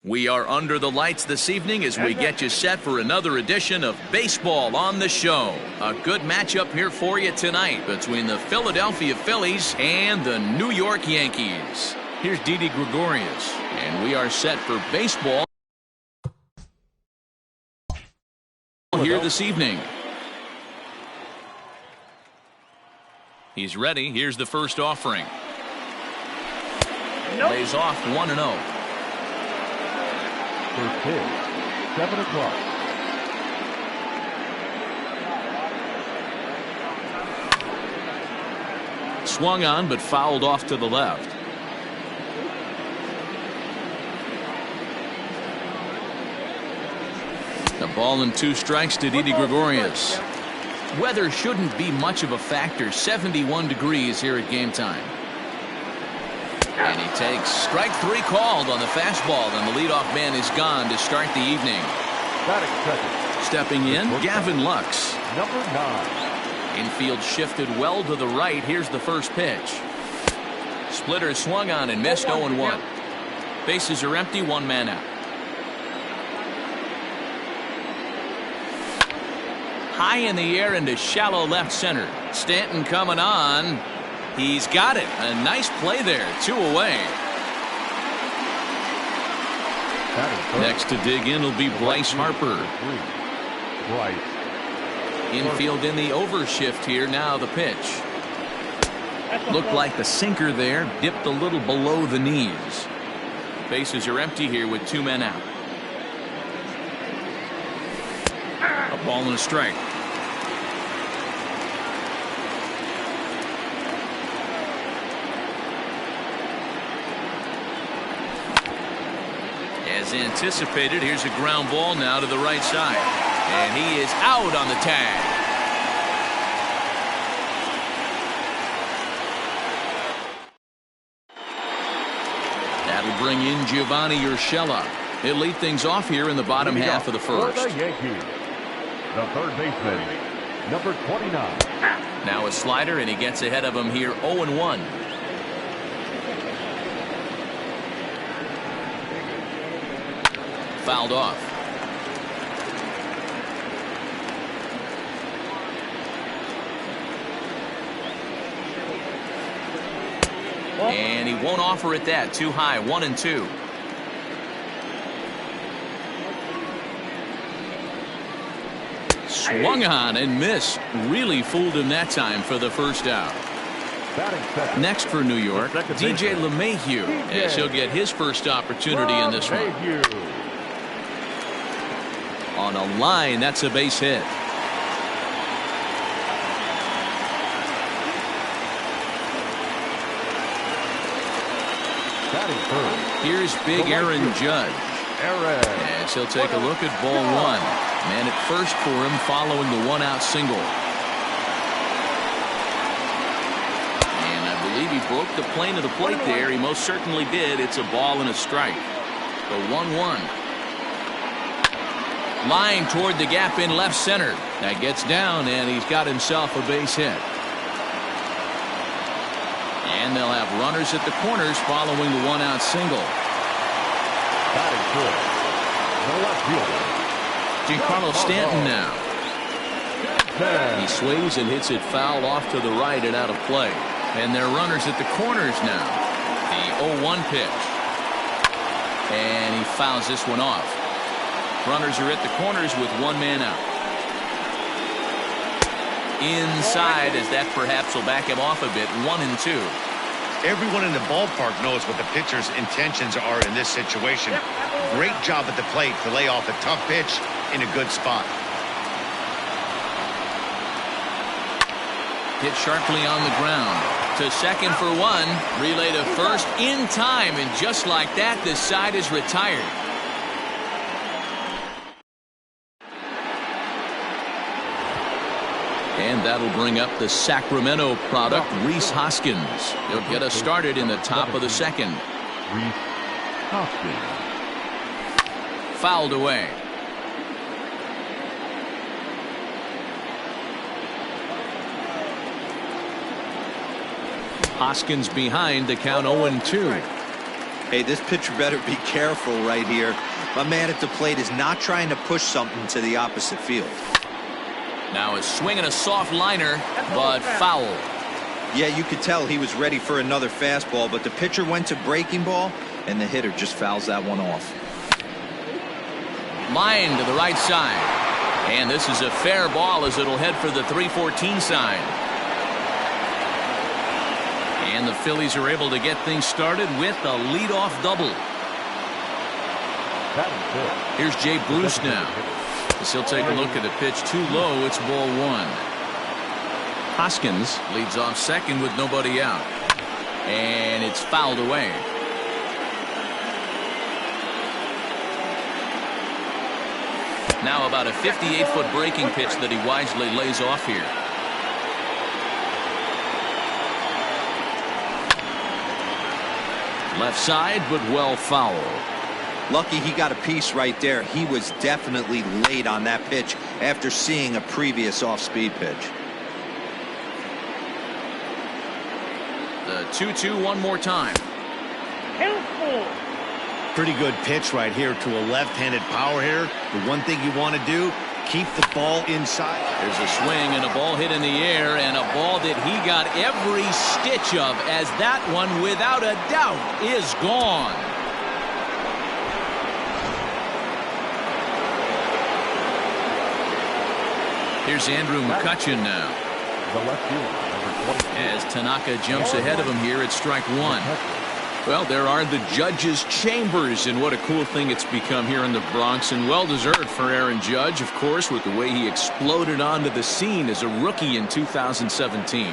We are under the lights this evening as we get you set for another edition of Baseball on the Show. A good matchup here for you tonight between the Philadelphia Phillies and the New York Yankees. Here's Didi Gregorius, and we are set for baseball here this evening. He's ready. Here's the first offering. Lays off 1-0. First pitch, 7 o'clock. Swung on but fouled off to the left. The ball and 2 strikes to Didi Gregorius. Weather shouldn't be much of a factor. 71 degrees here at game time. And he takes strike 3 called on the fastball, and the leadoff man is gone to start the evening. Stepping in, Gavin Lux. Number 9. Infield shifted well to the right. Here's the first pitch. Splitter swung on and missed. 0-1. Bases are empty, 1 man out. High in the air into shallow left center. Stanton coming on. He's got it. A nice play there. 2 away. Next to dig in will be Bryce Harper. Infield in the overshift here. Now the pitch. Looked like the sinker there. Dipped a little below the knees. Bases are empty here with 2 men out. A ball and a strike. As anticipated, here's a ground ball now to the right side. And he is out on the tag. That'll bring in Giovanni Urshela. He'll lead things off here in the bottom half of the first. For the Yankees, the third baseman, number 29. Now a slider, and he gets ahead of him here. 0-1. Fouled off. And he won't offer it that. Too high. 1-2. Swung on and missed. Really fooled him that time for the first out. Next for New York, DJ LeMahieu, as he'll get his first opportunity in this one. On a line, that's a base hit. Here's big Aaron Judge. As he'll take a look at ball 1. Man at first for him following the 1-out single. And I believe he broke the plane of the plate there. He most certainly did. It's a ball and a strike. The 1-1. Line toward the gap in left center. That gets down, and he's got himself a base hit. And they'll have runners at the corners following the 1-out single. Giancarlo Stanton now. He swings and hits it foul off to the right and out of play. And they're runners at the corners now. The 0-1 pitch. And he fouls this one off. Runners are at the corners with 1 man out. Inside, as that perhaps will back him off a bit. 1-2. Everyone in the ballpark knows what the pitcher's intentions are in this situation. Great job at the plate to lay off a tough pitch in a good spot. Hit sharply on the ground. To second for 1. Relay to first in time. And just like that, this side is retired. And that'll bring up the Sacramento product, Rhys Hoskins. He'll get us started in the top of the second. Rhys Hoskins. Fouled away. Hoskins behind, the count 0-2. Hey, this pitcher better be careful right here. My man at the plate is not trying to push something to the opposite field. Now a swing and a soft liner, but foul. Yeah, you could tell he was ready for another fastball, but the pitcher went to breaking ball, and the hitter just fouls that one off. Line to the right side. And this is a fair ball as it'll head for the 314 sign. And the Phillies are able to get things started with a leadoff double. Here's Jay Bruce now. As he'll take a look at the pitch too low. It's ball one. Hoskins leads off second with nobody out. And it's fouled away. Now about a 58-foot breaking pitch that he wisely lays off here. Left side, but well foul. Lucky he got a piece right there. He was definitely late on that pitch after seeing a previous off-speed pitch. The 2-2 one more time. Pretty good pitch right here to a left-handed power hitter. The one thing you want to do, keep the ball inside. There's a swing and a ball hit in the air, and a ball that he got every stitch of, as that one without a doubt is gone. Here's Andrew McCutchen now. The left fielder, number 20. As Tanaka jumps ahead of him here at strike one. Well, there are the judges' chambers, and what a cool thing it's become here in the Bronx, and well-deserved for Aaron Judge, of course, with the way he exploded onto the scene as a rookie in 2017.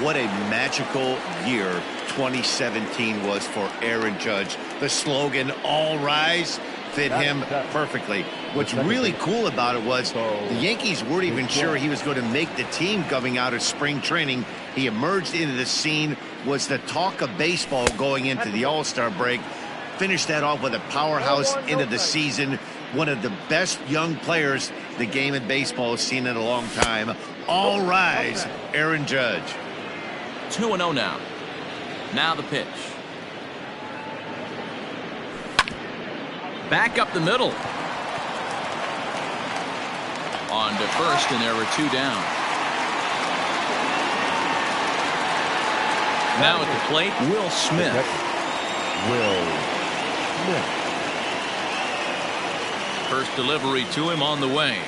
What a magical year 2017 was for Aaron Judge. The slogan, "All Rise," fit him perfectly. What's really cool about it was the Yankees weren't even sure he was going to make the team coming out of spring training. He emerged into the scene, was the talk of baseball going into the All-Star break. Finished that off with a powerhouse into the season. One of the best young players the game of baseball has seen in a long time. All rise, Aaron Judge. 2-0 now. Now the pitch. Back up the middle. On to first, and there were two down. Now at the plate, Will Smith. First delivery to him on the way.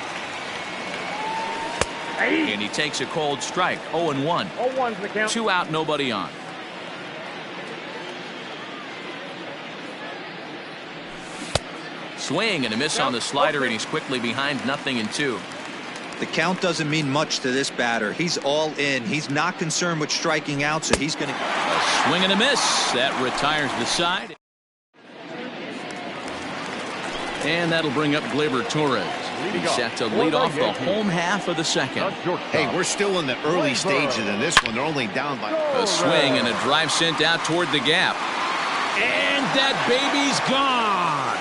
And he takes a cold strike. 0-1. 0-1's the count. 2 out, nobody on. Swing and a miss on the slider, and he's quickly behind 0-2. The count doesn't mean much to this batter. He's all in. He's not concerned with striking out, so he's going to... A swing and a miss. That retires the side. And that'll bring up Gleyber Torres. He's set to lead off the home half of the second. Hey, we're still in the early stages in this one. They're only down by... A swing and a drive sent out toward the gap. And that baby's gone.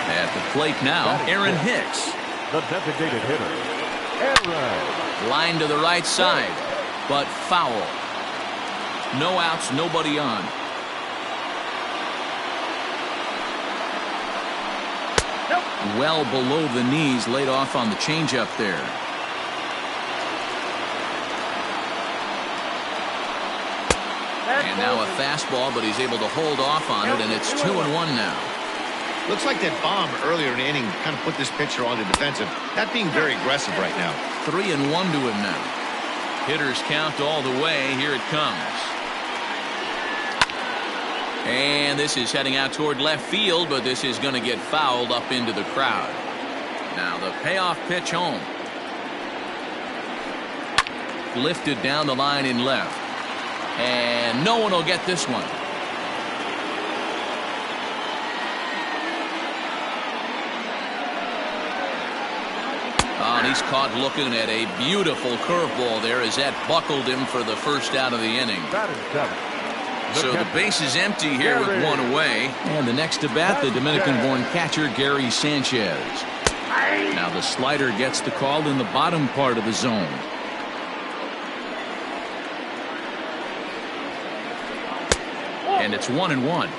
At the plate now, Aaron Hicks. The designated hitter, Aaron. Line to the right side, but foul. No outs, nobody on. Well below the knees, laid off on the changeup there. And now a fastball, but he's able to hold off on it, and it's 2-1 now. Looks like that bomb earlier in the inning kind of put this pitcher on the defensive. Not being very aggressive right now. 3-1 to him now. Hitters count all the way. Here it comes. And this is heading out toward left field, but this is going to get fouled up into the crowd. Now the payoff pitch home. Lifted down the line in left. And no one will get this one. And he's caught looking at a beautiful curveball there as that buckled him for the first out of the inning. So the base is empty here with one away. And the next to bat, the Dominican-born catcher, Gary Sanchez. Now the slider gets the call in the bottom part of the zone. And it's 1-1.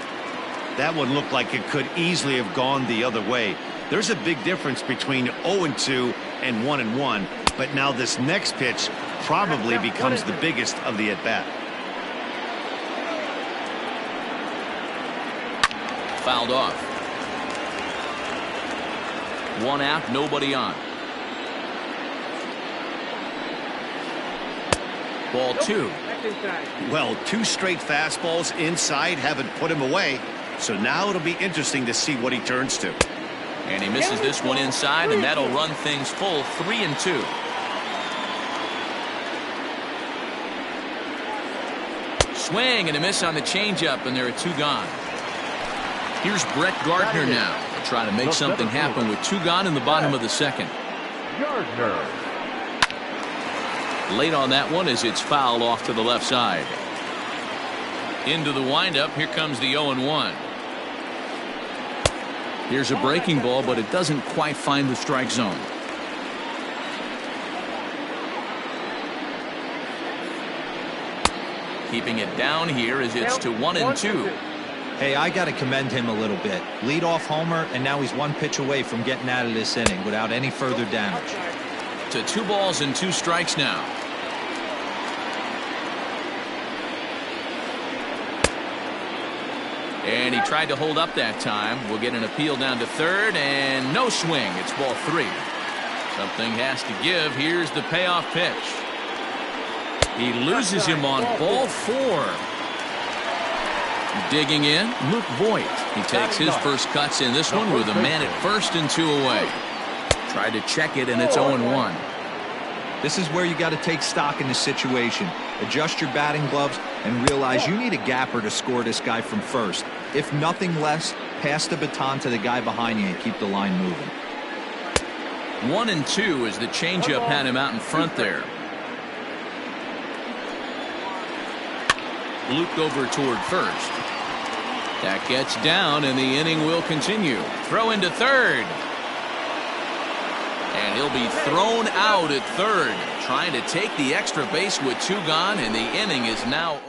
That one looked like it could easily have gone the other way. There's a big difference between 0-2 and 1-1, but now this next pitch probably becomes the biggest of the at-bat. Fouled off. 1 out, nobody on. Ball 2. Well, 2 straight fastballs inside haven't put him away, so now it'll be interesting to see what he turns to. And he misses this one inside, and that'll run things full 3-2. Swing and a miss on the changeup, and there are 2 gone. Here's Brett Gardner now. They'll try to make something happen with 2 gone in the bottom of the second. Gardner. Late on that one as it's fouled off to the left side. Into the windup. Here comes the 0-1. Here's a breaking ball, but it doesn't quite find the strike zone. Keeping it down here as it's to 1-2. Hey, I got to commend him a little bit. Lead-off homer, and now he's 1 pitch away from getting out of this inning without any further damage. To 2 balls and 2 strikes now. And he tried to hold up that time. We'll get an appeal down to third, and no swing. It's ball 3. Something has to give. Here's the payoff pitch. He loses him on ball 4. Digging in, Luke Voigt. He takes his first cuts in this one with a man at first and 2 away. Tried to check it, and it's 0-1. This is where you got to take stock in the situation. Adjust your batting gloves and realize you need a gapper to score this guy from first. If nothing less, pass the baton to the guy behind you and keep the line moving. 1-2 as the changeup had him out in front there. Luke over toward first. That gets down, and the inning will continue. Throw into third. And he'll be thrown out at third, trying to take the extra base with 2 gone, and the inning is now.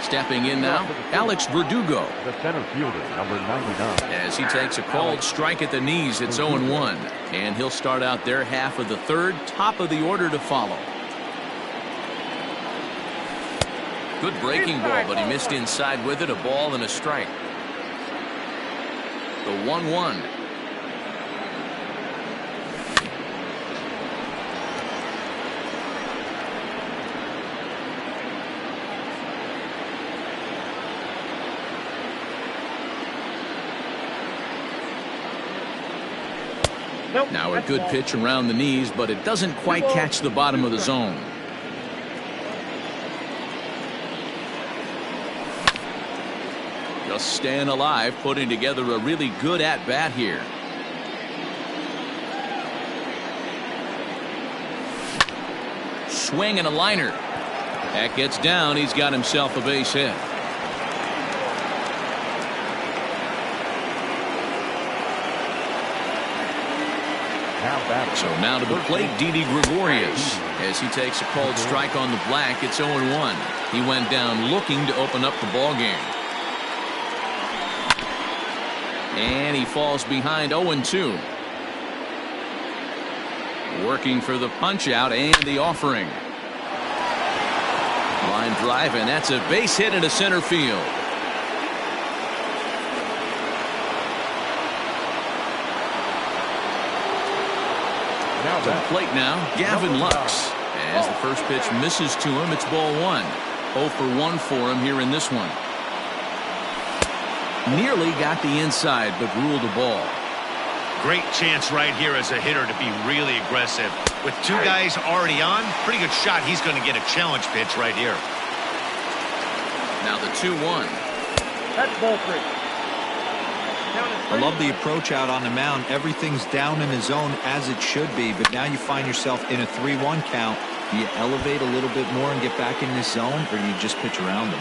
Stepping in now, Alex Verdugo. The center fielder, number 99. As he takes a called strike at the knees, it's 0-1. And he'll start out their half of the third, top of the order to follow. Good breaking ball, but he missed inside with it, a ball and a strike. The 1-1. Now a good pitch around the knees, but it doesn't quite catch the bottom of the zone. Just staying alive, putting together a really good at-bat here. Swing and a liner. That gets down. He's got himself a base hit. So now to the plate, Didi Gregorius. As he takes a called strike on the black, it's 0-1. He went down looking to open up the ball game. And he falls behind 0-2. Working for the punch out and the offering. Line drive, and that's a base hit into center field. To the plate now, Gavin Lux. As the first pitch misses to him, it's ball 1. 0 for 1 for him here in this one. Nearly got the inside, but ruled a ball. Great chance right here as a hitter to be really aggressive. With 2 guys already on, pretty good shot. He's going to get a challenge pitch right here. Now the 2-1. That's ball 3. I love the approach out on the mound. Everything's down in the zone as it should be, but now you find yourself in a 3-1 count. Do you elevate a little bit more and get back in this zone, or do you just pitch around them?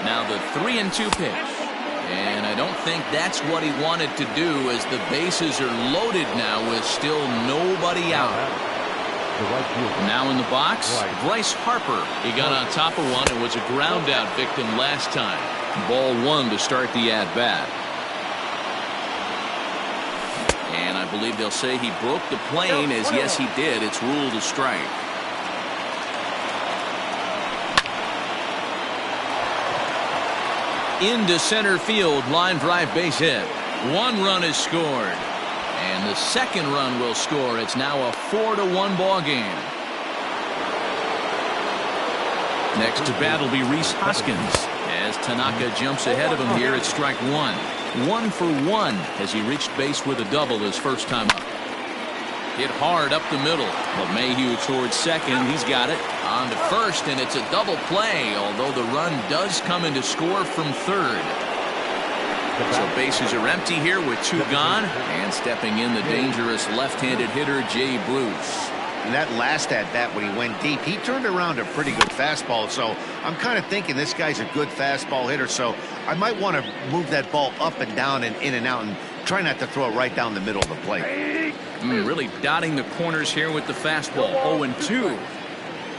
Now the 3-2 pitch. And I don't think that's what he wanted to do, as the bases are loaded now with still nobody out. Now in the box, Bryce Harper. He got on top of one and was a ground out victim last time. Ball one to start the at-bat. And I believe they'll say he broke the plane, as yes he did. It's ruled a strike. Into center field, line drive base hit. One run is scored. And the second run will score. It's now a 4-1 ball game. Next to bat will be Rhys Hoskins as Tanaka jumps ahead of him here at strike one. 1 for 1 as he reached base with a double his first time up. Hit hard up the middle. LeMahieu towards second. He's got it. On to first, and it's a double play, although the run does come in to score from third. So bases are empty here with 2 gone, and stepping in the dangerous left-handed hitter Jay Bruce. And that last at-bat when he went deep, he turned around a pretty good fastball. So I'm kind of thinking this guy's a good fastball hitter. So I might want to move that ball up and down and in and out and try not to throw it right down the middle of the plate. Really dotting the corners here with the fastball. 0-2.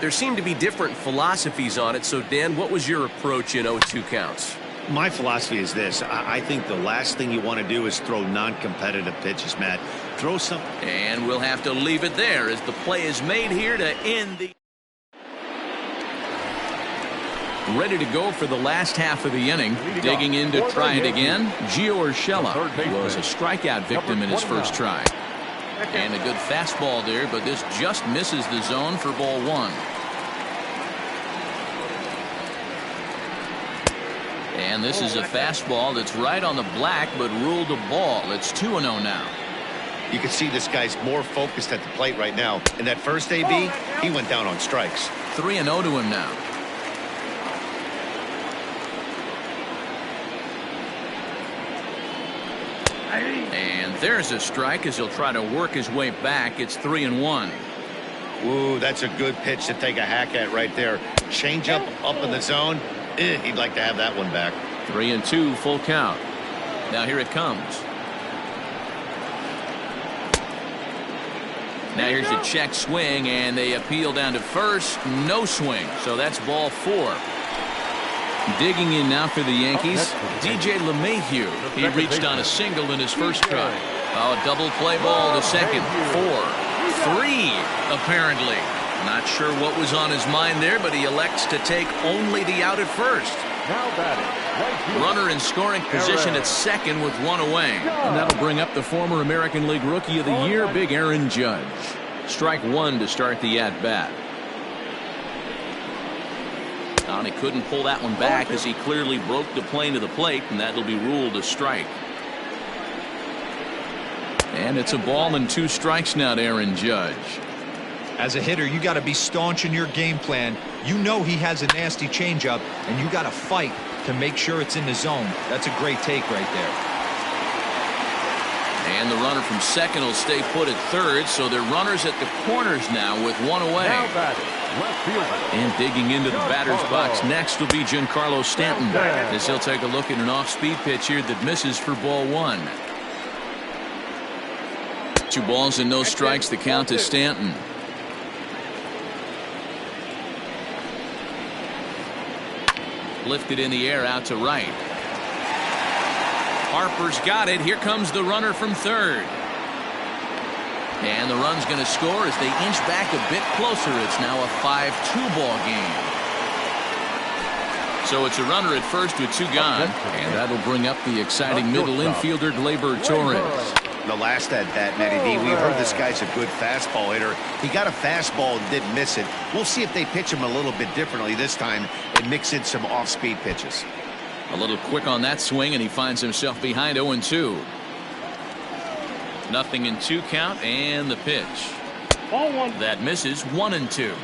There seem to be different philosophies on it. So, Dan, what was your approach in 0-2 counts? My philosophy is this. I think the last thing you want to do is throw non-competitive pitches, Matt. Throw some. And we'll have to leave it there as the play is made here to end the. Ready to go for the last half of the inning. Digging in to try it again. Gio Urshela was a strikeout victim in his first try. And a good fastball there, but this just misses the zone for ball one. And this is a fastball that's right on the black, but ruled a ball. It's 2-0 now. You can see this guy's more focused at the plate right now. In that first AB, he went down on strikes. 3-0 to him now. And there's a strike as he'll try to work his way back. It's 3-1. Ooh, that's a good pitch to take a hack at right there. Change up in the zone. He'd like to have that one back. 3-2, full count. Now here it comes. Now here's a check swing, and they appeal down to first. No swing, so that's ball 4. Digging in now for the Yankees, DJ LeMahieu. He reached on a single in his first try. Oh, double play ball to second. 4-3, apparently. Not sure what was on his mind there, but he elects to take only the out at first. Runner in scoring position at second with 1 away. And that'll bring up the former American League Rookie of the Year, Big Aaron Judge. Strike 1 to start the at-bat. And he couldn't pull that one back as he clearly broke the plane to the plate, and that'll be ruled a strike. And it's a ball and 2 strikes now to Aaron Judge. As a hitter, you got to be staunch in your game plan. You know he has a nasty changeup, and you got to fight to make sure it's in the zone. That's a great take right there. And the runner from second will stay put at third, so they're runners at the corners now with 1 away. And digging into the batter's box next will be Giancarlo Stanton, as he'll take a look at an off-speed pitch here that misses for ball 1. 2 balls and no strikes, the count to Stanton. Lifted in the air out to right. Harper's got it. Here comes the runner from third. And the run's going to score as they inch back a bit closer. It's now a 5-2 ball game. So it's a runner at first with 2 gone. And that'll bring up the exciting middle infielder Gleyber Torres. The last at-bat, Matty D, we heard this guy's a good fastball hitter. He got a fastball and didn't miss it. We'll see if they pitch him a little bit differently this time and mix in some off-speed pitches. A little quick on that swing, and he finds himself behind 0-2. Nothing in 2 count, and the pitch. That misses. 1-2.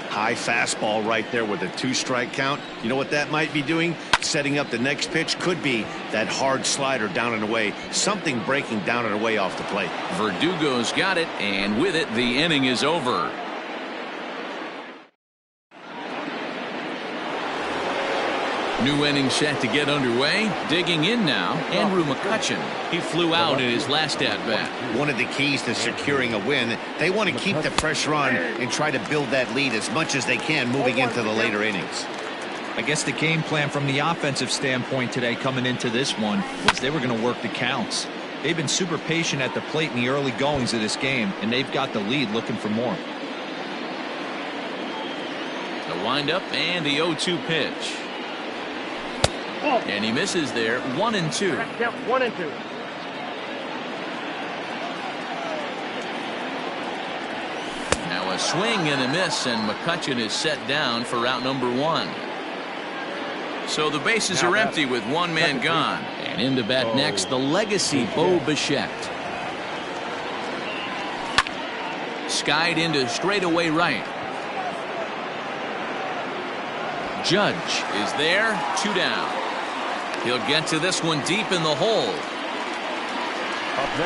High fastball right there with a 2-strike count. You know what that might be doing? Setting up the next pitch. Could be that hard slider down and away. Something breaking down and away off the plate. Verdugo's got it, and with it, the inning is over. New inning set to get underway. Digging in now, Andrew McCutchen. He flew out in his last at-bat. One of the keys to securing a win, they want to keep the pressure on and try to build that lead as much as they can moving into the later innings. I guess the game plan from the offensive standpoint today coming into this one was they were going to work the counts. They've been super patient at the plate in the early goings of this game, and they've got the lead looking for more. The windup and the 0-2 pitch. And he misses there. 1-2. Count 1-2. Now a swing and a miss, and McCutchen is set down for out number 1. So the bases are empty with one man gone. And in to bat next, the legacy Bo Bichette. Skied into straightaway right. Judge is there, 2 down. He'll get to this one deep in the hole.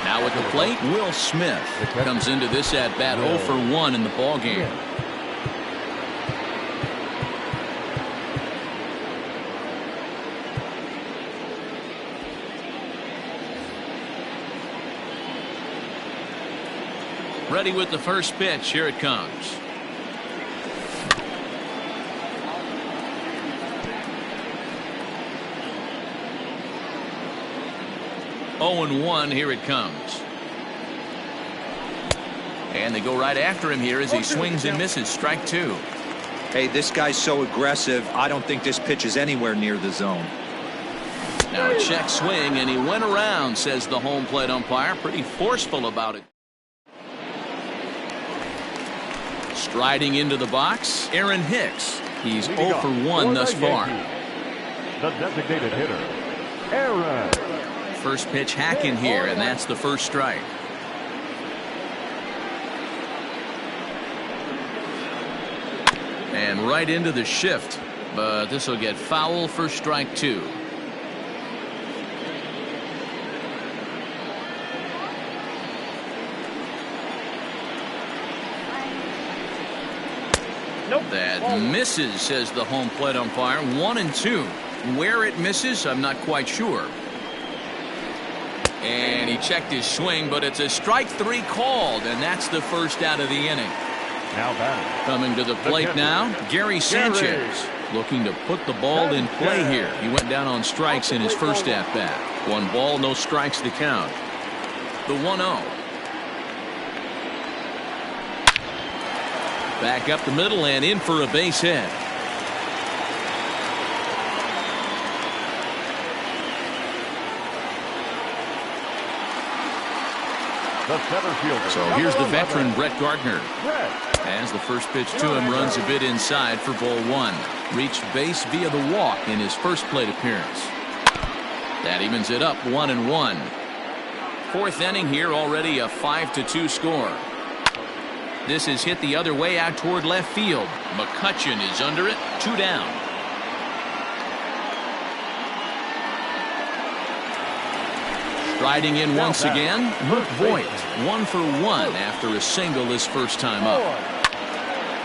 Now at the plate, Will Smith comes into this at bat 0 for 1 in the ball game. Ready with the first pitch. Here it comes. Oh and 1. Here it comes. And they go right after him here as he swings and misses. Strike 2. Hey, this guy's so aggressive. I don't think this pitch is anywhere near the zone. Now a check swing, and he went around, says the home plate umpire. Pretty forceful about it. Striding into the box, Aaron Hicks. He's 0 for 1 thus far. The designated hitter, Aaron. First pitch hacking here, and that's the first strike. And right into the shift, but this will get foul for strike 2. That misses, says the home plate umpire. 1-2. Where it misses, I'm not quite sure. And he checked his swing, but it's a strike 3 called, and that's the first out of the inning. Now batting. Coming to the plate now, Gary Sanchez. Looking to put the ball in play here. He went down on strikes in his first at-bat. 1 ball, no strikes to count. The 1-0. Back up the middle and in for a base hit. The center fielder. So here's the veteran Brett Gardner. As the first pitch to him runs a bit inside for ball 1. Reached base via the walk in his first plate appearance. That evens it up 1-1. 4th inning here, already a 5-2 score. This is hit the other way out toward left field. McCutchen is under it. 2 down. Striding in once again, Luke Voigt. 1 for 1 after a single his first time up.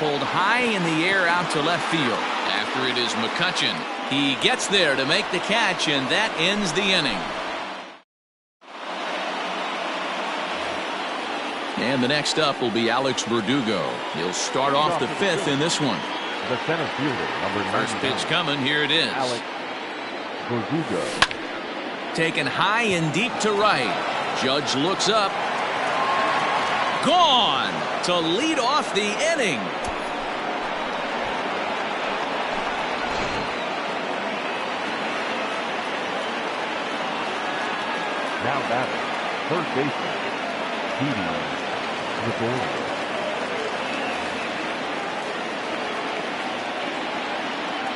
Pulled high in the air out to left field. After it is McCutchen. He gets there to make the catch, and that ends the inning. And the next up will be Alex Verdugo. He'll start off the 5th in this one. The center fielder, number 9. First pitch coming. Here it is. Alex Verdugo. Taken high and deep to right. Judge looks up. Gone to lead off the inning. Now batting, third baseman, Didi Gregorius.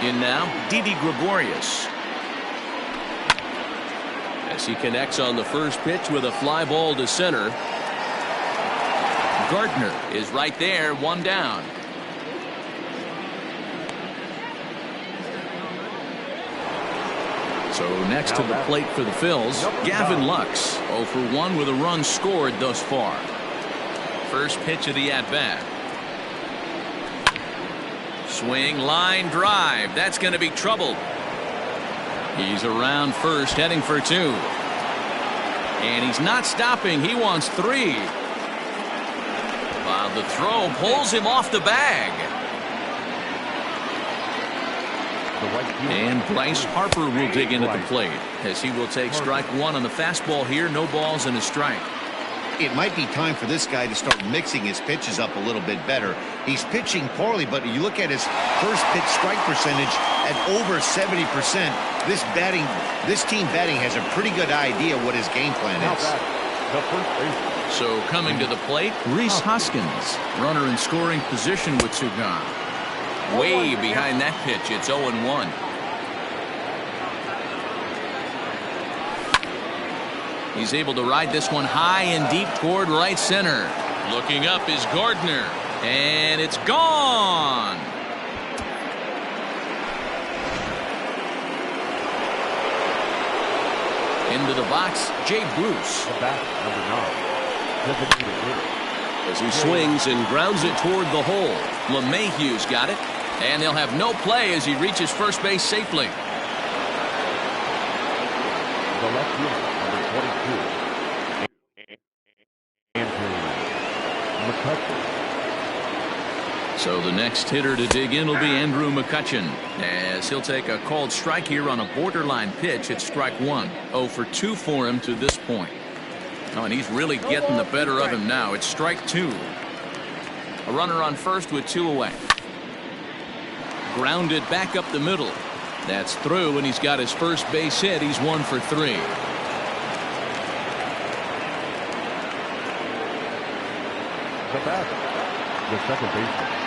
In now, Didi Gregorius. As he connects on the first pitch with a fly ball to center. Gardner is right there, 1 down. So next to the plate for the Phils, Gavin Lux. 0 for 1 with a run scored thus far. First pitch of the at-bat. Swing, line drive. That's going to be trouble. He's around first, heading for 2. And he's not stopping. He wants 3. While the throw pulls him off the bag. And Bryce Harper will dig in at the plate as he will take strike 1 on the fastball here. No balls and a strike. It might be time for this guy to start mixing his pitches up a little bit better. He's pitching poorly, but you look at his first pitch strike percentage at over 70%. This team batting has a pretty good idea what his game plan is. So coming to the plate, Rhys Hoskins, runner in scoring position with 2 gone. Way behind that pitch. It's 0-1. He's able to ride this one high and deep toward right center. Looking up is Gardner, and it's gone. Into the box, Jay Bruce. As he swings and grounds it toward the hole. LeMahieu's got it, and they'll have no play as he reaches first base safely. The left fielder, number 22, Andrew McCutcheon. So the next hitter to dig in will be Andrew McCutcheon, as he'll take a called strike here on a borderline pitch. It's strike 1. 0 for 2 for him to this point. Oh, and he's really getting the better of him now. It's strike 2. A runner on first with 2 away. Grounded back up the middle. That's through, and he's got his first base hit. He's 1 for 3. The second baseman.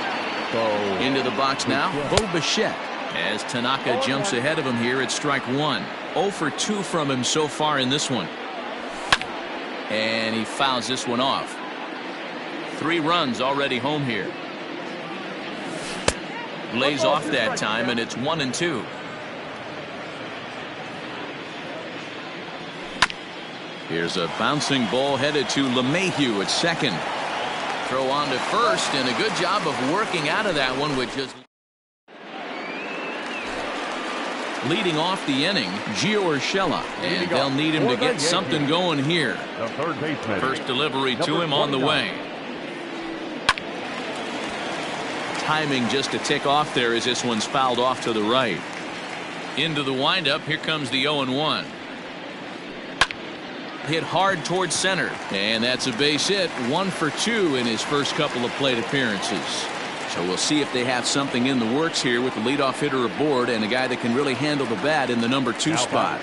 Into the box now, Bo Bichette. As Tanaka jumps ahead of him here, it's strike 1. 0 for 2 from him so far in this one. And he fouls this one off. 3 runs already home here. Lays off that time, and it's 1-2. Here's a bouncing ball headed to LeMahieu at second. Throw on to first, and a good job of working out of that one with just leading off the inning, Gio Urshela, and they'll need him to get something going here. The third baseman. First delivery to him on the way. Timing just to tick off there as this one's fouled off to the right. Into the windup, here comes the 0-1. Hit hard towards center, and that's a base hit. 1 for 2 in his first couple of plate appearances. So we'll see if they have something in the works here with the leadoff hitter aboard and a guy that can really handle the bat in the number 2 spot.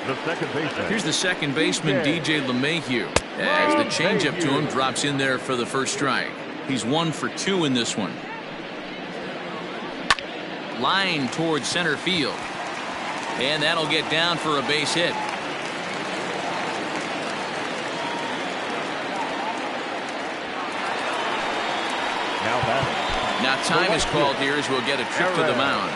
The second baseman. Here's the second baseman, DJ LeMahieu, as the changeup to him drops in there for the first strike. He's 1 for 2 in this one. Line towards center field, and that'll get down for a base hit. Now time is called here as we'll get a trip to the mound.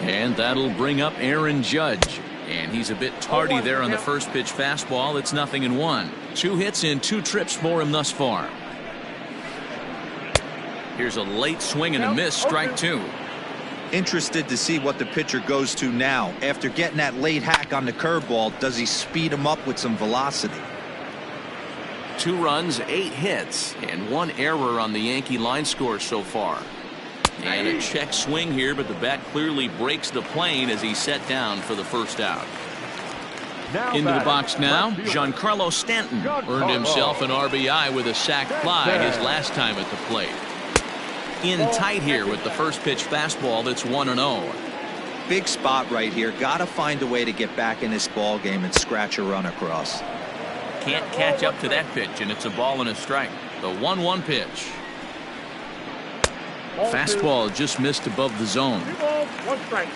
And that'll bring up Aaron Judge. And he's a bit tardy there on the first pitch fastball. It's 0-1. 2 hits in 2 trips for him thus far. Here's a late swing and a miss, strike 2. Interested to see what the pitcher goes to now. After getting that late hack on the curveball, does he speed him up with some velocity? 2 runs, 8 hits, and 1 error on the Yankee line score so far. And a check swing here, but the bat clearly breaks the plane as he's set down for the first out. Into the box now, Giancarlo Stanton earned himself an RBI with a sac fly his last time at the plate. In tight here with the first pitch fastball. That's 1-0. Big spot right here. Gotta find a way to get back in this ball game and scratch a run across. Can't catch up to that pitch, and it's a ball and a strike. The 1-1 pitch. Fastball just missed above the zone. 2 balls, 1 strike.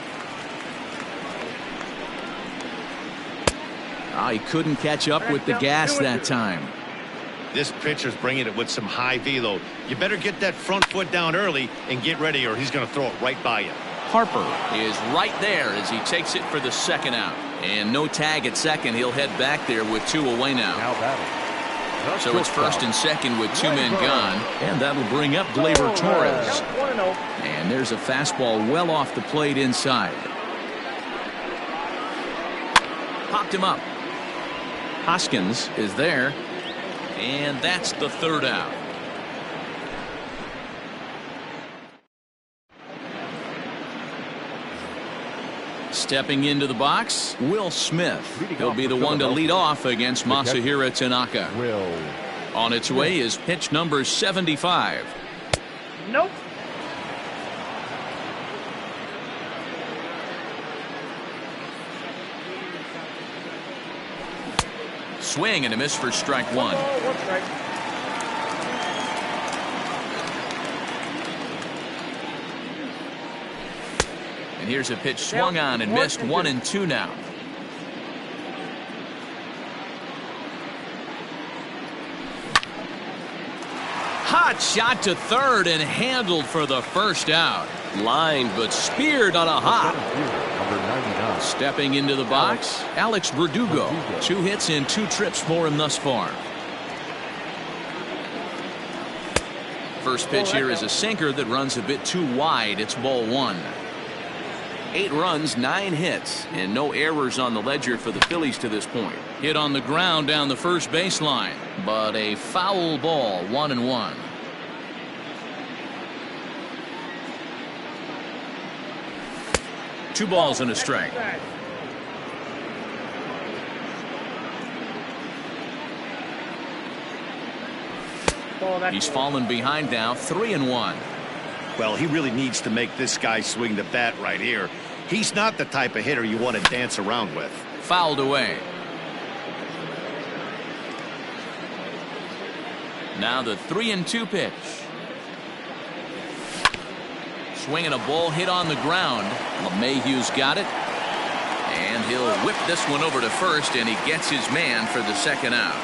He couldn't catch up with the gas that time. This pitcher's bringing it with some high velo. You better get that front foot down early and get ready, or he's going to throw it right by you. Harper is right there as he takes it for the second out. And no tag at second. He'll head back there with 2 away now. Now batting. So it's first and second with two men gone, and that'll bring up Gleyber Torres. And there's a fastball well off the plate inside. Popped him up. Hoskins is there, and that's the third out. Stepping into the box, Will Smith. He'll be the one to lead off against Masahiro Tanaka. On its way is pitch number 75. Nope. Swing and a miss for strike one. One strike. And here's a pitch swung on and missed. 1-2 now. Hot shot to third and handled for the first out. Lined but speared on a hop. Stepping into the box, Alex Verdugo. 2 hits and 2 trips for him thus far. First pitch here is a sinker that runs a bit too wide. It's ball 1. 8 runs, 9 hits, and no errors on the ledger for the Phillies to this point. Hit on the ground down the first baseline, but a foul ball, 1-1. Two balls and a strike. He's fallen behind now, 3-1. Well, he really needs to make this guy swing the bat right here. He's not the type of hitter you want to dance around with. Fouled away. Now the 3-2 pitch. Swinging a ball hit on the ground. LeMahieu's got it. And he'll whip this one over to first, and he gets his man for the second out.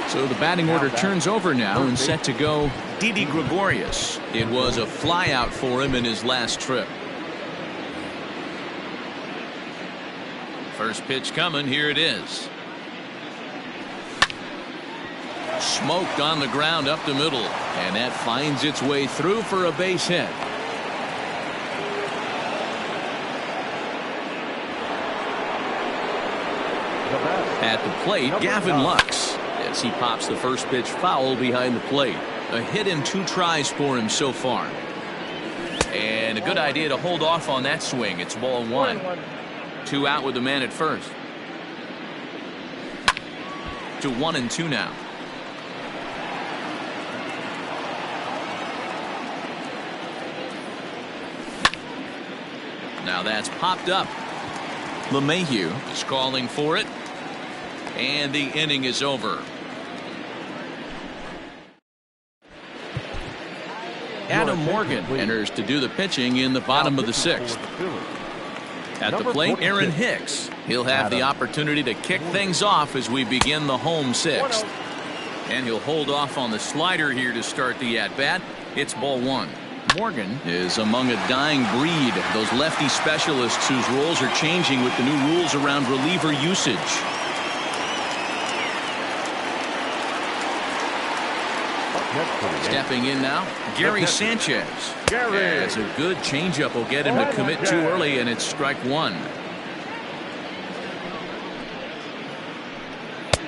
So the batting order turns over now and set to go Didi Gregorius. It was a flyout for him in his last trip. First pitch coming. Here it is. Smoked on the ground up the middle, and that finds its way through for a base hit. At the plate, Gavin Lux, as he pops the first pitch foul behind the plate. A hit in 2 tries for him so far. And a good idea to hold off on that swing. It's ball 1. 2 out with the man at first. To 1-2 now. Now that's popped up. LeMahieu is calling for it. And the inning is over. Adam Morgan enters to do the pitching in the bottom of the 6th. At the plate, Aaron Hicks. He'll have the opportunity to kick things off as we begin the home 6th. And he'll hold off on the slider here to start the at-bat. It's ball 1. Morgan is among a dying breed, those lefty specialists whose roles are changing with the new rules around reliever usage. Stepping in now, Gary Sanchez. As a good changeup will get him to commit too early, and it's strike 1.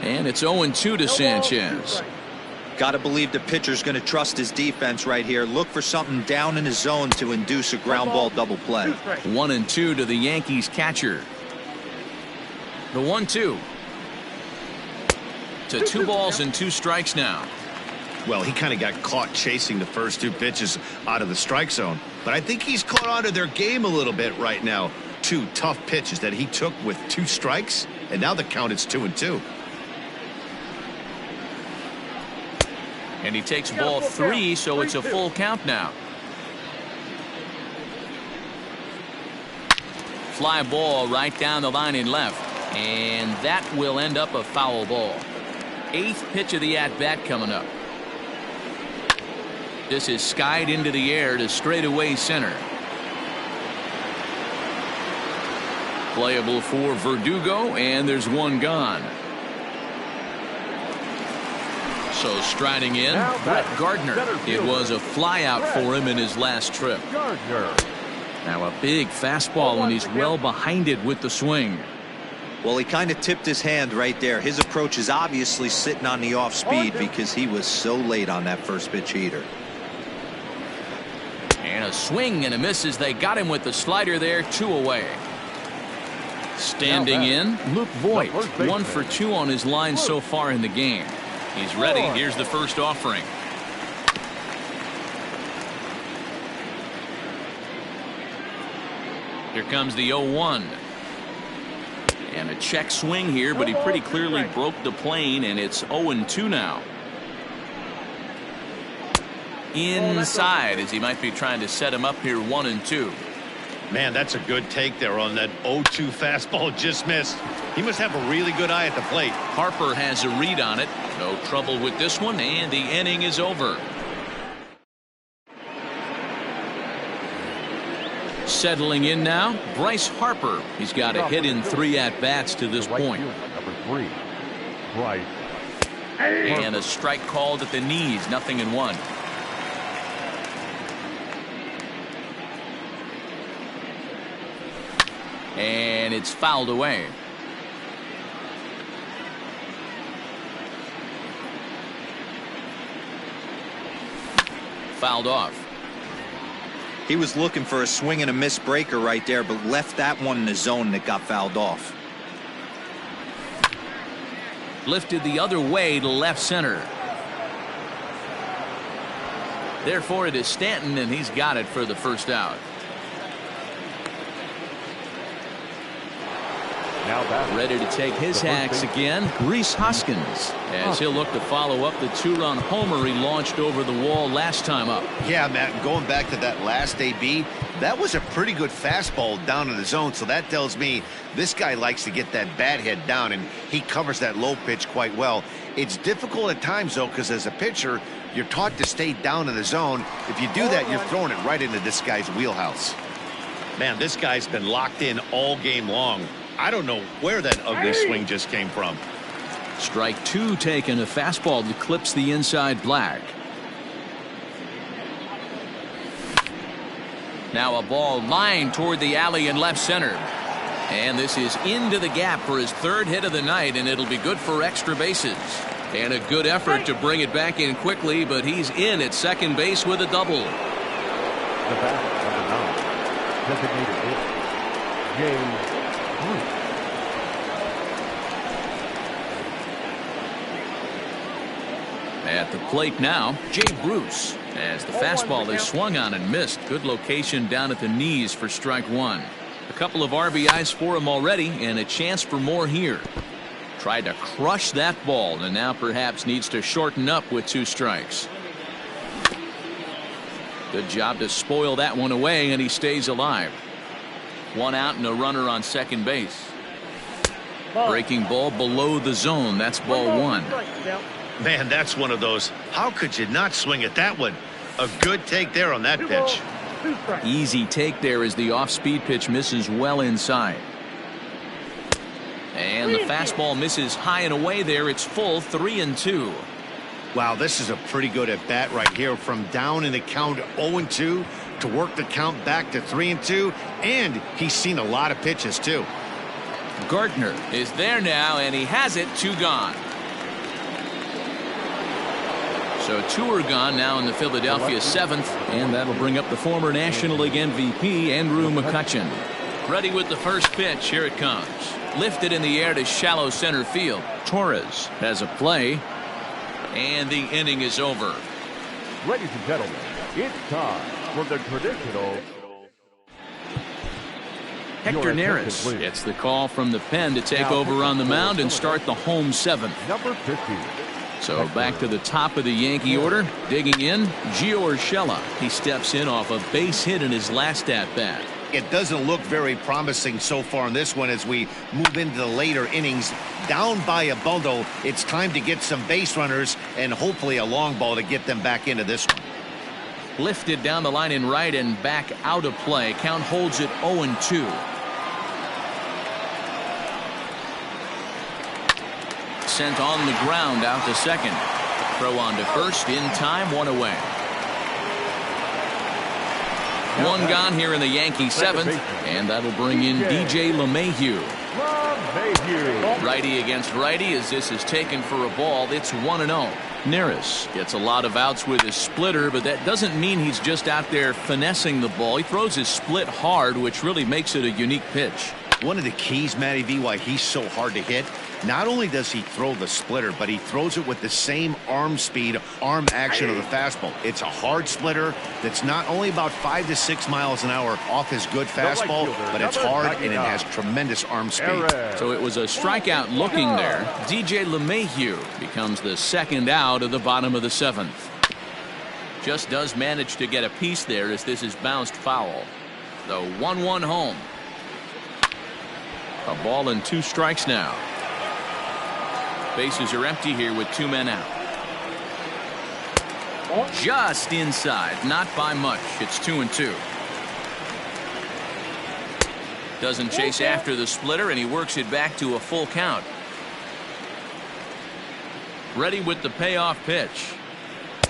And it's 0-2 to Sanchez. Got to believe the pitcher's going to trust his defense right here. Look for something down in his zone to induce a ground ball double play. 1-2 to the Yankees catcher. The 1-2 to 2 balls and 2 strikes now. Well, he kind of got caught chasing the first 2 pitches out of the strike zone. But I think he's caught onto their game a little bit right now. 2 tough pitches that he took with 2 strikes, and now the count is 2-2. And he takes ball 3, so it's a full count now. Fly ball right down the line and left. And that will end up a foul ball. 8th pitch of the at-bat coming up. This is skied into the air to straightaway center. Playable for Verdugo, and there's one gone. So striding in, Brett Gardner. It was a flyout for him in his last trip. Now a big fastball, and he's well behind it with the swing. Well, he kind of tipped his hand right there. His approach is obviously sitting on the off speed because he was so late on that first pitch heater. And a swing and a miss as they got him with the slider there, 2 away. Standing in, Luke Voigt, 1 for 2 on his line so far in the game. He's ready. Here's the first offering. Here comes the 0-1. And a check swing here, but he pretty clearly broke the plane, and it's 0-2 now. Inside, as he might be trying to set him up here, 1-2. Man, that's a good take there on that 0-2 fastball, just missed. He must have a really good eye at the plate. Harper has a read on it. No trouble with this one, and the inning is over. Settling in now, Bryce Harper. He's got a hit in 3 at-bats to this point. Number 3, Bryce. And a strike called at the knees, 0-1. And it's fouled away. Fouled off. He was looking for a swing and a miss breaker right there, but left that one in the zone that got fouled off. Lifted the other way to left center. Therefore, it is Stanton, and he's got it for the first out. Ready to take his hacks again, Rhys Hoskins, as he'll look to follow up the 2-run homer he launched over the wall last time up. Yeah, Matt, going back to that last AB, that was a pretty good fastball down in the zone, so that tells me this guy likes to get that bat head down, and he covers that low pitch quite well. It's difficult at times, though, because as a pitcher, you're taught to stay down in the zone. If you do that, you're throwing it right into this guy's wheelhouse. Man, this guy's been locked in all game long. I don't know where that ugly swing just came from. Strike 2 taken, a fastball that clips the inside black. Now a ball lined toward the alley in left center. And this is into the gap for his 3rd hit of the night, and it'll be good for extra bases. And a good effort to bring it back in quickly, but he's in at second base with a double. The bat, number 9, designated hit, James. At the plate now, Jay Bruce, as the fastball is swung on and missed. Good location down at the knees for strike 1. A couple of RBIs for him already, and a chance for more here. Tried to crush that ball, and now perhaps needs to shorten up with 2 strikes. Good job to spoil that one away, and he stays alive. 1 out and a runner on second base. Breaking ball below the zone. That's ball 1. Man, that's one of those. How could you not swing at that one? A good take there on that pitch. Easy take there as the off-speed pitch misses well inside. And the fastball misses high and away there. It's full, 3-2. Wow, this is a pretty good at bat right here. From down in the count 0-2 to work the count back to 3-2, and he's seen a lot of pitches too. Gardner is there now, and he has it. 2 gone. So 2 are gone now in the Philadelphia 7th, and that'll bring up the former National League MVP Andrew McCutchen. Ready with the first pitch. Here it comes. Lifted in the air to shallow center field. Torres has a play, and the inning is over. Ladies and gentlemen, it's time for the traditional. Hector Neris gets the call from the pen to take over on the mound and start the home 7th. Number 15. So back to the top of the Yankee order. Digging in, Gio Urshela. He steps in off a base hit in his last at-bat. It doesn't look very promising so far in this one as we move into the later innings. Down by a bundle, it's time to get some base runners and hopefully a long ball to get them back into this one. Lifted down the line in right and back out of play. Count holds it 0-2. Sent on the ground out to second. Throw on to first in time, one away. One gone here in the Yankee seventh, and that'll bring in DJ LeMahieu. Righty against righty as this is taken for a ball. It's 1-0. Neris gets a lot of outs with his splitter, but that doesn't mean he's just out there finessing the ball. He throws his split hard, which really makes it a unique pitch. One of the keys, Matty V, why he's so hard to hit, not only does he throw the splitter, but he throws it with the same arm speed, arm action of the fastball. It's a hard splitter that's not only about 5 to 6 miles an hour off his good fastball, but it's hard and it has tremendous arm speed. So it was a strikeout looking there. DJ LeMahieu becomes the second out of the bottom of the seventh. Just does manage to get a piece there as this is bounced foul. The 1-1 home. A ball and 2 strikes now. Bases are empty here with 2 men out. Just inside, not by much. It's 2-2. Doesn't chase after the splitter, and he works it back to a full count. Ready with the payoff pitch.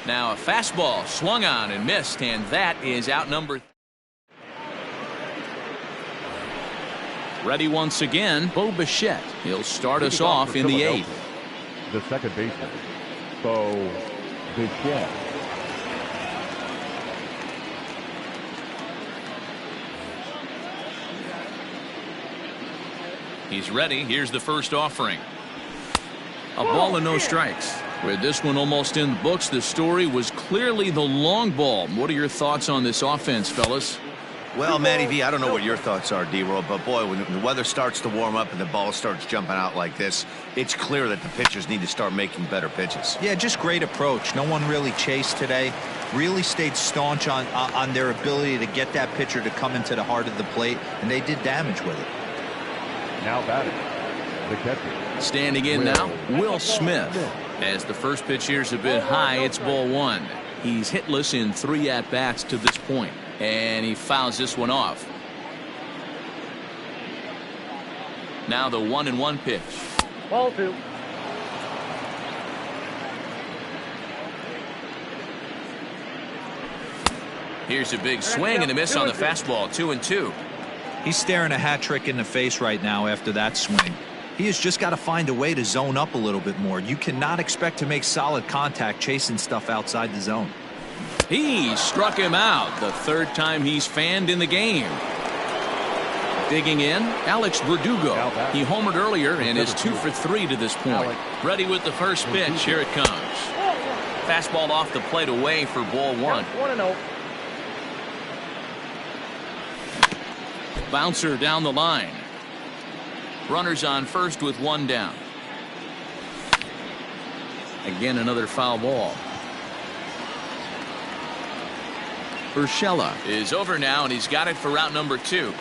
Now a fastball swung on and missed, and that is out number 3. Ready once again, Bo Bichette. He'll start us off in the 8th. The second baseman, Bo Bichette. He's ready. Here's the first offering. A ball and no strikes. With this one almost in the books, the story was clearly the long ball. What are your thoughts on this offense, fellas? Well, Matty V, I don't know what your thoughts are, D-Roll, but boy, when the weather starts to warm up and the ball starts jumping out like this, it's clear that the pitchers need to start making better pitches. Yeah, just great approach. No one really chased today. Really stayed staunch on their ability to get that pitcher to come into the heart of the plate, and they did damage with it. Now batting, the catcher. Standing in now, Will Smith. As the first pitch here's a bit high, it's ball 1. He's hitless in 3 at-bats to this point. And he fouls this one off. Now the 1-1 pitch. Ball 2. Here's a big swing and a miss on the fastball. 2-2. He's staring a hat trick in the face right now after that swing. He has just got to find a way to zone up a little bit more. You cannot expect to make solid contact chasing stuff outside the zone. He struck him out, the 3rd time he's fanned in the game. Digging in, Alex Verdugo. He homered earlier and is 2 for 3 to this point. Ready with the first pitch. Here it comes. Fastball off the plate away for ball 1. 1-0. Bouncer down the line. Runners on first with 1 down. Again, another foul ball. Urshela is over now, and he's got it for route number 2.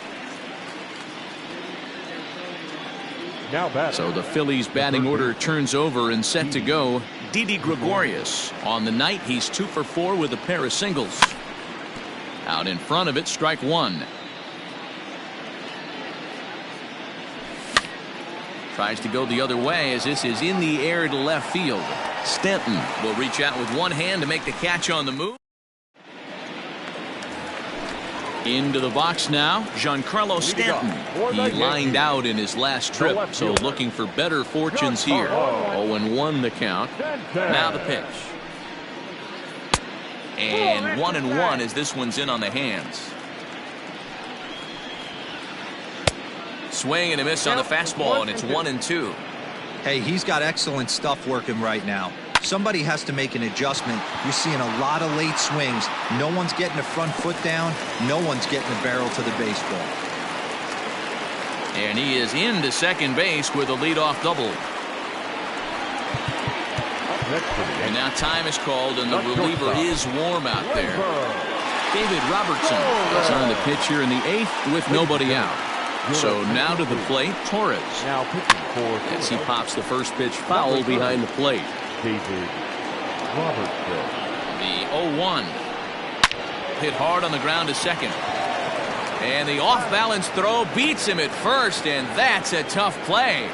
Now batting. So the Phillies batting order turns over and set to go. Didi Gregorius. On the night, he's 2 for 4 with a pair of singles. Out in front of it, strike 1. Tries to go the other way as this is in the air to left field. Stanton will reach out with one hand to make the catch on the move. Into the box now, Giancarlo Stanton. He lined out in his last trip, so looking for better fortunes here. 0-1 the count. Now the pitch. And 1-1 as this one's in on the hands. Swing and a miss on the fastball, and it's 1-2. Hey, he's got excellent stuff working right now. Somebody has to make an adjustment. You're seeing a lot of late swings. No one's getting the front foot down. No one's getting the barrel to the baseball. And he is into second base with a leadoff double. And now time is called, and the reliever is warm out there. David Robertson is on the pitch here in the 8th with nobody out. So now to the plate, Torres. Now pitching for as he pops the first pitch foul behind the plate. David Robertson. The 0-1. Hit hard on the ground to second. And the off-balance throw beats him at first, and that's a tough play.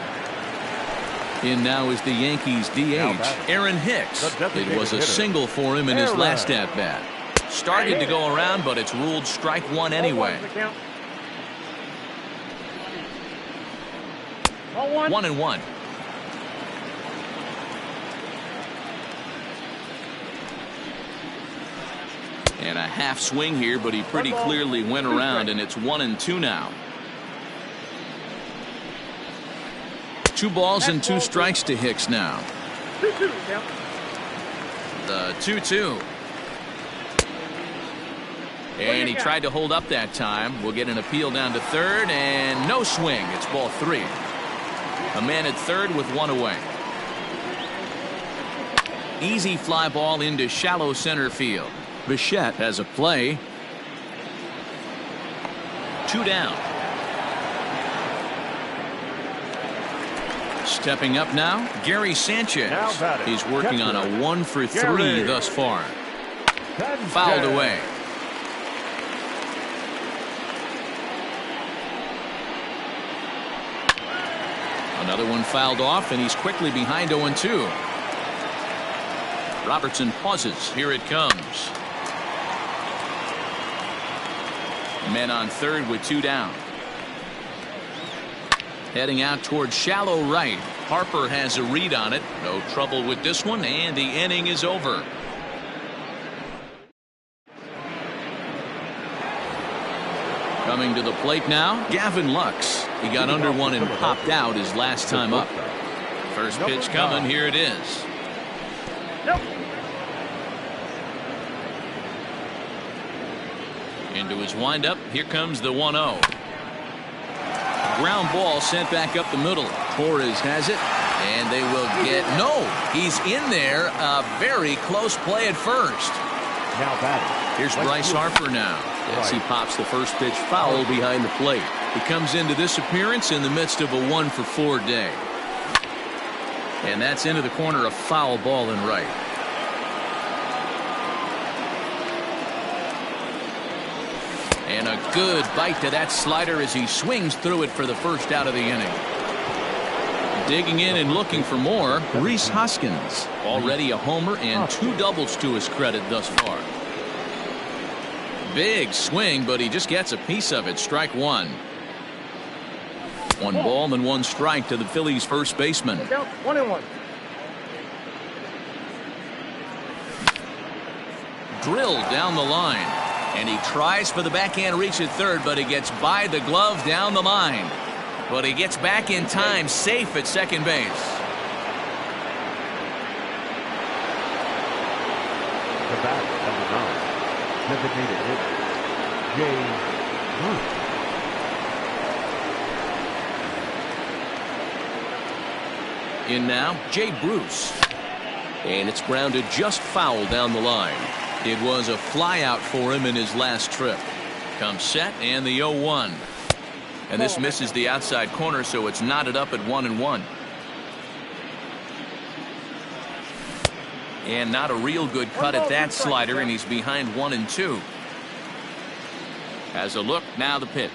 In now is the Yankees DH, Aaron Hicks. It was a single for him in his last at-bat. Started to go around, but it's ruled strike one anyway. 1-1. And a half swing here, but he pretty clearly went around, and it's 1-2 now. 2 balls and 2 strikes to Hicks now. The 2-2. And he tried to hold up that time. We'll get an appeal down to third, and no swing. It's ball 3. A man at third with 1 away. Easy fly ball into shallow center field. Bichette has a play. 2 down. Stepping up now, Gary Sanchez. He's working on a 1-for-3 thus far. Fouled away. Another one fouled off, and he's quickly behind 0-2. Robertson pauses. Here it comes. Men on third with 2 down. Heading out towards shallow right. Harper has a read on it. No trouble with this one, and the inning is over. Coming to the plate now, Gavin Lux. He got under one and popped out his last time up. First pitch coming. Here it is. Into his windup. Here comes the 1-0. Ground ball sent back up the middle. Torres has it, and they will get no. He's in there. A very close play at first. Now batting. Here's Bryce Harper now as he pops the first pitch foul behind the plate. He comes into this appearance in the midst of a 1-for-4 day. And that's into the corner, a foul ball in right. And a good bite to that slider as he swings through it for the first out of the inning. Digging in and looking for more, Rhys Hoskins. Already a homer and 2 doubles to his credit thus far. Big swing, but he just gets a piece of it. Strike 1. 1 ball and 1 strike to the Phillies' first baseman. 1-1. Drilled down the line. And he tries for the backhand reach at third, but he gets by the glove down the line. But he gets back in time, safe at second base. The bat, number 9. Designated hitter, Jay Bruce. In now, Jay Bruce. And it's grounded just foul down the line. It was a flyout for him in his last trip. Comes set and the 0-1. And this misses the outside corner, so it's knotted up at 1-1. And not a real good cut at that slider, and he's behind 1-2. Has a look, now the pitch.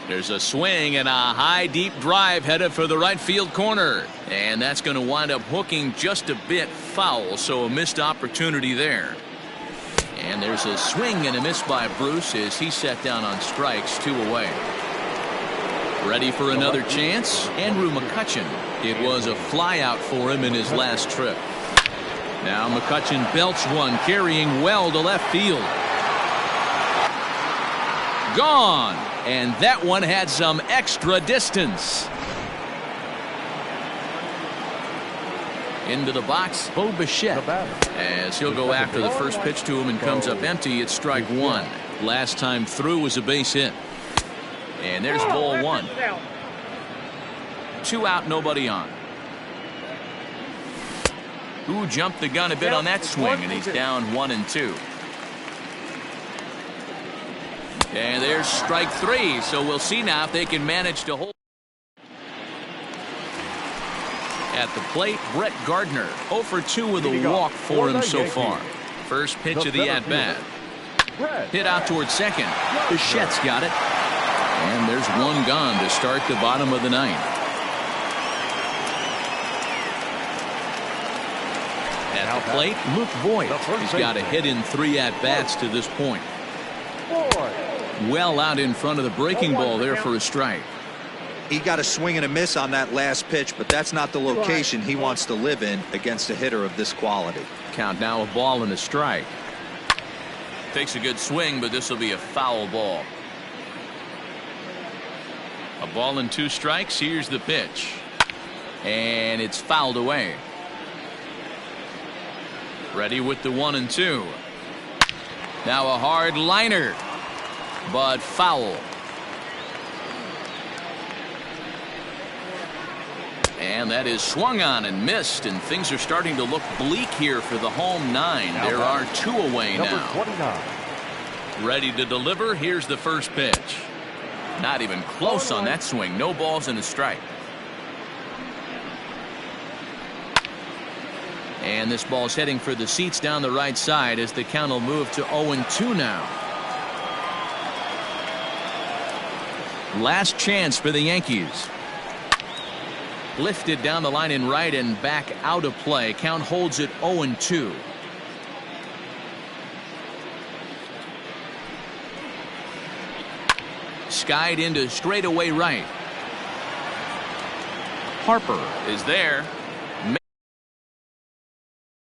There's a swing and a high deep drive headed for the right field corner. And that's going to wind up hooking just a bit foul, so a missed opportunity there. And there's a swing and a miss by Bruce as he set down on strikes, 2 away. Ready for another chance, Andrew McCutchen. It was a flyout for him in his last trip. Now McCutchen belts one, carrying well to left field. Gone, and that one had some extra distance. Into the box, Bo Bichette, as he'll go after the first pitch to him and comes up empty. It's strike 1. Last time through was a base hit. And there's ball 1. 2 out, nobody on. Who jumped the gun a bit on that swing, and he's down 1-2. And there's strike 3, so we'll see now if they can manage to hold. At the plate, Brett Gardner, 0 for 2 with a walk for him so far. First pitch of the at-bat. Hit out towards second. Bichette's got it. And there's one gone to start the bottom of the 9th. At the plate, Luke Voigt. He's got a hit in 3 at-bats to this point. Well out in front of the breaking ball there for a strike. He got a swing and a miss on that last pitch, but that's not the location he wants to live in against a hitter of this quality. Count now, a ball and a strike. Takes a good swing, but this will be a foul ball. A ball and 2 strikes. Here's the pitch. And it's fouled away. Ready with the 1-2. Now a hard liner, but foul. And that is swung on and missed, and things are starting to look bleak here for the home 9. There are 2 away now. 29. Ready to deliver. Here's the first pitch. Not even close on that swing. No balls and a strike. And this ball's heading for the seats down the right side as the count will move to 0-2 now. Last chance for the Yankees. Lifted down the line in right and back out of play. Count holds it 0-2. Skied into straightaway right. Harper is there.